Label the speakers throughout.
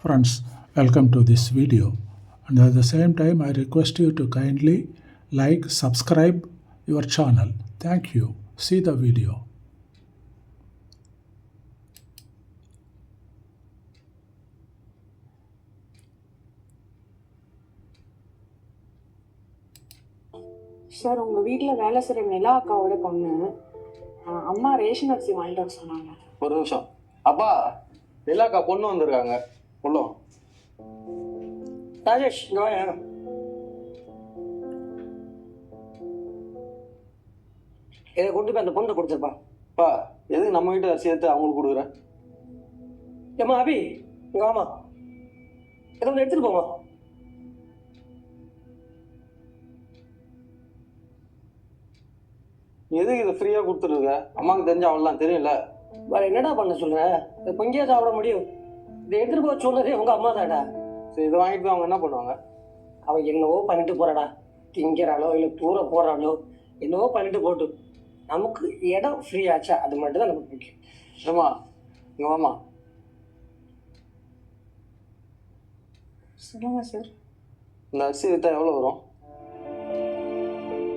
Speaker 1: Friends, welcome to this video, and at the same time I request you to kindly like, subscribe your channel. Thank you. See the video.
Speaker 2: Sir உங்கள் வீட்டில் வேலை செய்கிற நிலா அக்காவோட பொண்ணு அம்மா ration அரிசி வாங்கிட்டு வர சொன்னாங்க.
Speaker 3: ஒரு நிமிஷம். அப்பா, நிலாக்கா பொண்ணு வந்திருக்காங்க. உள்ளோம்.
Speaker 4: ராஜேஷ் இங்கே வாயா. இதை கொண்டு போய் அந்த பொண்ணை கொடுத்துருப்பா.
Speaker 3: அப்பா, எதுக்கு நம்ம வீட்டு அரிசி எடுத்து அவங்களுக்கு கொடுக்குற?
Speaker 4: ஏம்மா அபி இங்கே வாமா, இதை கொஞ்சம் எடுத்துகிட்டு போமா.
Speaker 3: நீ எதுக்கு இதை ஃப்ரீயாக கொடுத்துருக்க? அம்மாவுக்கு தெரிஞ்ச அவள்லாம் தெரியும்ல.
Speaker 4: வேறு என்னடா பண்ண சொல்கிற? இதை பொங்கியா சாப்பிட முடியும்? இதை எடுத்துகிட்டு போக சொன்னதே உங்கள் அம்மா தாடா.
Speaker 3: சரி, இதை வாங்கிட்டு போய் அவங்க என்ன பண்ணுவாங்க?
Speaker 4: அவன் என்னவோ பண்ணிட்டு போகிறாடா. திங்கிறாளோ இல்லை தூர போகிறாளோ என்னவோ பண்ணிட்டு போட்டு, நமக்கு இடம் ஃப்ரீ ஆச்சா அது மட்டும் தான் நமக்கு முக்கியம்.
Speaker 3: ஏம்மா, இங்கே வாமா.
Speaker 2: சொல்லுங்க சார்.
Speaker 3: இந்த அரிசி விற்றா எவ்வளோ வரும்?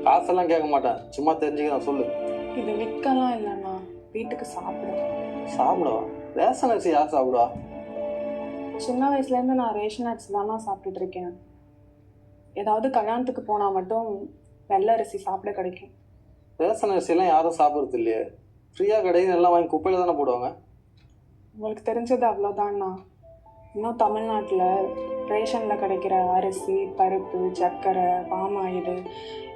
Speaker 3: காசெல்லாம் கேட்க மாட்டேன், சும்மா தெரிஞ்சுக்கிறேன், சொல்லு.
Speaker 2: இது விற்கலாம் இல்லைண்ணா, வீட்டுக்கு சாப்பிட.
Speaker 3: சாப்பிடுவா? ரேஷன் அரிசி யார் சாப்பிடுவா?
Speaker 2: சின்ன வயசுலேருந்து நான் ரேஷன் அரிசி தானே சாப்பிட்டுட்டு இருக்கேன். ஏதாவது கல்யாணத்துக்கு போனால் மட்டும் வெள்ளை அரிசி சாப்பிட கிடைக்கும்.
Speaker 3: ரேஷன் அரிசிலாம் யாரும் சாப்பிட்றது இல்லையே. ஃப்ரீயாக கிடையாது, எல்லாம் வாங்கி குப்பையில் தானே போடுவாங்க.
Speaker 2: உங்களுக்கு தெரிஞ்சது அவ்வளோதான்ண்ணா. இன்னும் தமிழ்நாட்டில் ரேஷனில் கிடைக்கிற அரிசி, பருப்பு, சர்க்கரை, பாம் ஆயில்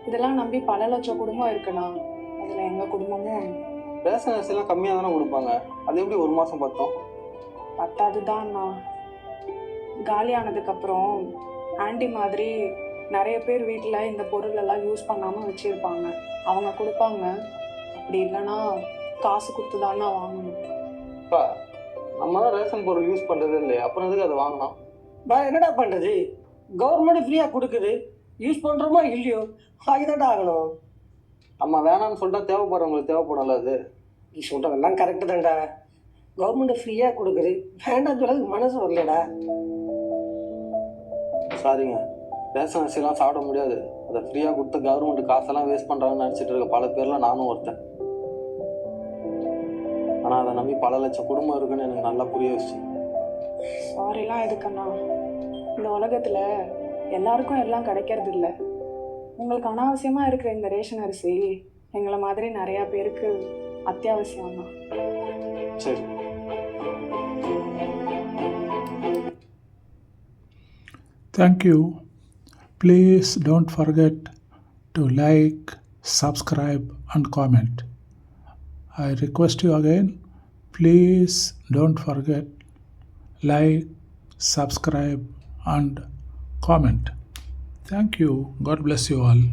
Speaker 2: இதெல்லாம் நம்பி பல லட்சம் குடும்பம் இருக்குண்ணா. அதில் எங்கள் குடும்பமும் ஒன்று.
Speaker 3: ரேஷன் அரிசிலாம் கம்மியாக தானே கொடுப்பாங்க, அது எப்படி ஒரு மாதம் பத்தோம்?
Speaker 2: பத்தாது தான்ண்ணா. காலியானதுக்கப்புறம் ஆண்டி மாதிரி நிறைய பேர் வீட்டில் இந்த பொருளெல்லாம் யூஸ் பண்ணாமல் வச்சுருப்பாங்க. அவங்க கொடுப்பாங்க. அப்படி இல்லைன்னா காசு கொடுத்து தானே வாங்கணும்.
Speaker 3: அப்பா, நம்ம தான் ரேஷன் பொருள் யூஸ் பண்ணுறதே இல்லையே, அப்புறம் எதுக்கு அதை வாங்கினோம்?
Speaker 4: என்னடா பண்ணுறது? கவர்மெண்ட் ஃப்ரீயாக கொடுக்குது, யூஸ் பண்ணுறோமோ இல்லையோ ஆகிதான்டா ஆகணும்.
Speaker 3: நம்ம வேணாம்னு சொல்லிட்டா தேவைப்படுறவங்களுக்கு தேவைப்படல. அது
Speaker 4: நீ சொல்கிறதெல்லாம் கரெக்டு தான்டா. கவர்மெண்ட் ஃப்ரீயாக கொடுக்குது, வேண்டாம் சொல்றது மனசு வரலடா.
Speaker 3: சாரிங்க, ரேஷன் அரிசிலாம் சாப்பிட முடியாது. அதை ஃப்ரீயாக கொடுத்து கவர்மெண்ட் காசெல்லாம் வேஸ்ட் பண்ணுறாங்கன்னு நினச்சிட்டு இருக்க பல பேரில் நானும் ஒருத்தன். ஆனால் அதை நம்பி பல லட்சம் குடும்பம் இருக்குன்னு எனக்கு நல்லா புரிய வச்சு.
Speaker 2: சாரிலாம் எதுக்குண்ணா? இந்த உலகத்தில் எல்லாருக்கும் எல்லாம் கிடைக்கிறது இல்லை. உங்களுக்கு அனாவசியமாக இருக்கிற இந்த ரேஷன் அரிசி எங்களை மாதிரி நிறையா பேருக்கு அத்தியாவசியம் தான்.
Speaker 3: சரி.
Speaker 1: Thank you. Please don't forget to like, subscribe, and comment. I request you again, please don't forget like, subscribe, and comment. Thank you. God bless you all.